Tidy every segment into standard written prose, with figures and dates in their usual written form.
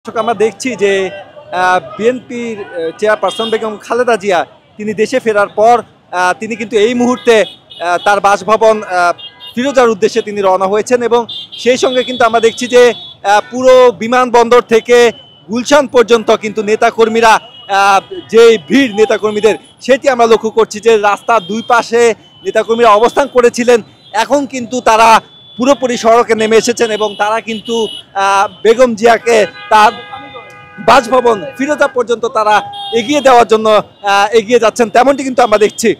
আমরা দেখছি যে বিএনপির চেয়ারপারসন বেগম খালেদা জিয়া তিনি দেশে ফেরার পর তিনি কিন্তু এই মুহূর্তে তার বাসভবন ফিরোজার উদ্দেশ্যে তিনি রওনা হয়েছেন এবং সেই সঙ্গে কিন্তু আমরা দেখছি যে পুরো বিমানবন্দর থেকে গুলশান পর্যন্ত কিন্তু নেতাকর্মীরা যে ভিড় নেতাকর্মীদের সেটি আমরা লক্ষ্য করছি যে রাস্তার দুই পাশে নেতাকর্মীরা অবস্থান করেছিলেন, এখন কিন্তু তারা পুরোপুরি সড়কে নেমে এসেছেন এবং তারা কিন্তু বেগম জিয়াকে তার বাসভবন ফিরোজা পর্যন্ত তারা এগিয়ে দেওয়ার জন্য এগিয়ে যাচ্ছেন, তেমনটি কিন্তু আমরা দেখছি।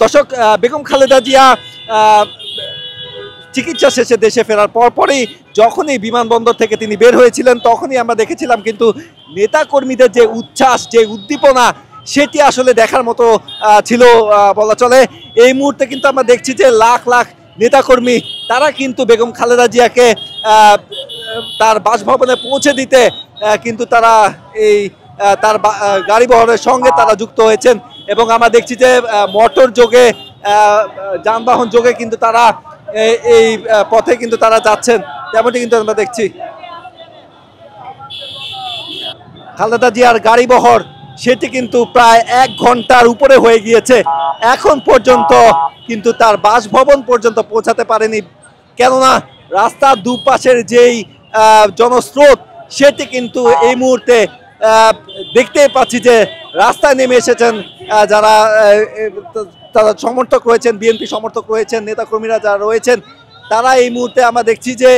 দর্শক, বেগম খালেদা জিয়া চিকিৎসা শেষে দেশে ফেরার পরপরই যখনই বিমানবন্দর থেকে তিনি বের হয়েছিলেন তখনই আমরা দেখেছিলাম কিন্তু নেতাকর্মীদের যে উচ্ছ্বাস, যে উদ্দীপনা সেটি আসলে দেখার মতো ছিল বলা চলে। এই মুহূর্তে কিন্তু আমরা দেখছি যে লাখ লাখ নেতাকর্মী তারা কিন্তু বেগম খালেদা জিয়াকে তার বাসভবনে পৌঁছে দিতে কিন্তু তারা এই তার গাড়ি বহরের সঙ্গে তারা যুক্ত হয়েছেন এবং আমরা দেখছি যে মোটর যোগে যানবাহন যোগে কিন্তু তারা এই পথে কিন্তু তারা যাচ্ছেন, তেমনটি কিন্তু আমরা দেখছি। খালেদা জিয়ার গাড়ি বহর সেটি কিন্তু প্রায় 1 ঘন্টার উপরে হয়ে গিয়েছে, এখন পর্যন্ত কিন্তু তার বাসভবন পর্যন্ত পৌঁছাতে পারেনি, কেননা রাস্তার দুপাশের যেই জনস্রোত সেটি কিন্তু এই মুহূর্তে দেখতেই পাচ্ছি যে রাস্তায় নেমে এসেছেন যারা তারা সমর্থক রয়েছেন, বিএনপি সমর্থক রয়েছেন, নেতাকর্মীরা যারা রয়েছেন তারা এই মুহূর্তে আমরা দেখছি যে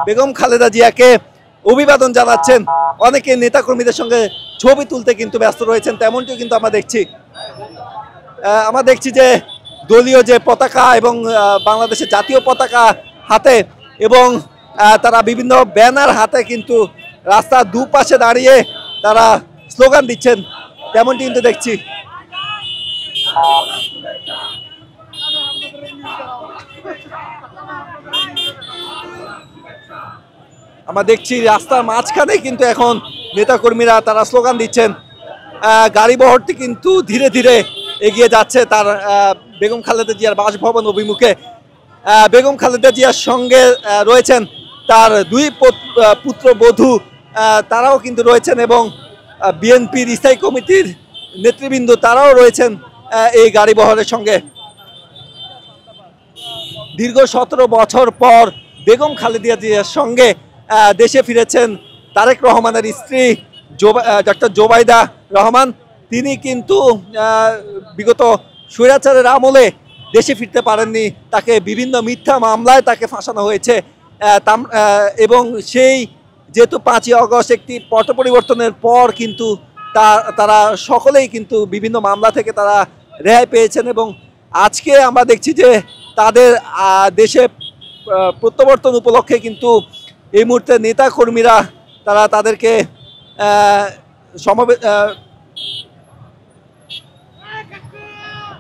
বেগম খালেদা জিয়াকে অভিবাদন জানাচ্ছেন, অনেকে নেতাকর্মীদের সঙ্গে ছবি তুলতে কিন্তু ব্যস্ত রয়েছেন, তেমনটিও কিন্তু আমরা দেখছি যে দলীয় যে পতাকা এবং বাংলাদেশের জাতীয় পতাকা হাতে এবং তারা বিভিন্ন ব্যানার হাতে কিন্তু রাস্তার দুপাশে দাঁড়িয়ে তারা স্লোগান দিচ্ছেন, তেমনটি কিন্তু দেখছি। আমরা দেখছি রাস্তার মাঝখানে কিন্তু এখন নেতাকর্মীরা তারা স্লোগান দিচ্ছেন, গাড়ি বহরটি কিন্তু ধীরে ধীরে এগিয়ে যাচ্ছে তার বেগম খালেদা জিয়ার বাসভবন অভিমুখে। বেগম খালেদা জিয়ার সঙ্গে রয়েছেন তার 2 পুত্রবধূ, তারাও কিন্তু রয়েছেন এবং বিএনপির স্থায়ী কমিটির নেতৃবৃন্দ তারাও রয়েছেন এই গাড়ি বহরের সঙ্গে। দীর্ঘ 17 বছর পর বেগম খালেদা জিয়ার সঙ্গে দেশে ফিরেছেন তারেক রহমানের স্ত্রী ডক্টর জোবাইদা রহমান। তিনি কিন্তু বিগত স্বৈরাচারের আমলে দেশে ফিরতে পারেননি, তাকে বিভিন্ন মিথ্যা মামলায় তাকে ফাঁসানো হয়েছে এবং সেই যেহেতু 5ই আগস্ট একটি পট পরিবর্তনের পর কিন্তু তারা সকলেই কিন্তু বিভিন্ন মামলা থেকে তারা রেহাই পেয়েছেন এবং আজকে আমরা দেখছি যে তাদের দেশে প্রত্যাবর্তন উপলক্ষে কিন্তু এই মুহূর্তে নেতাকর্মীরা তারা তাদেরকে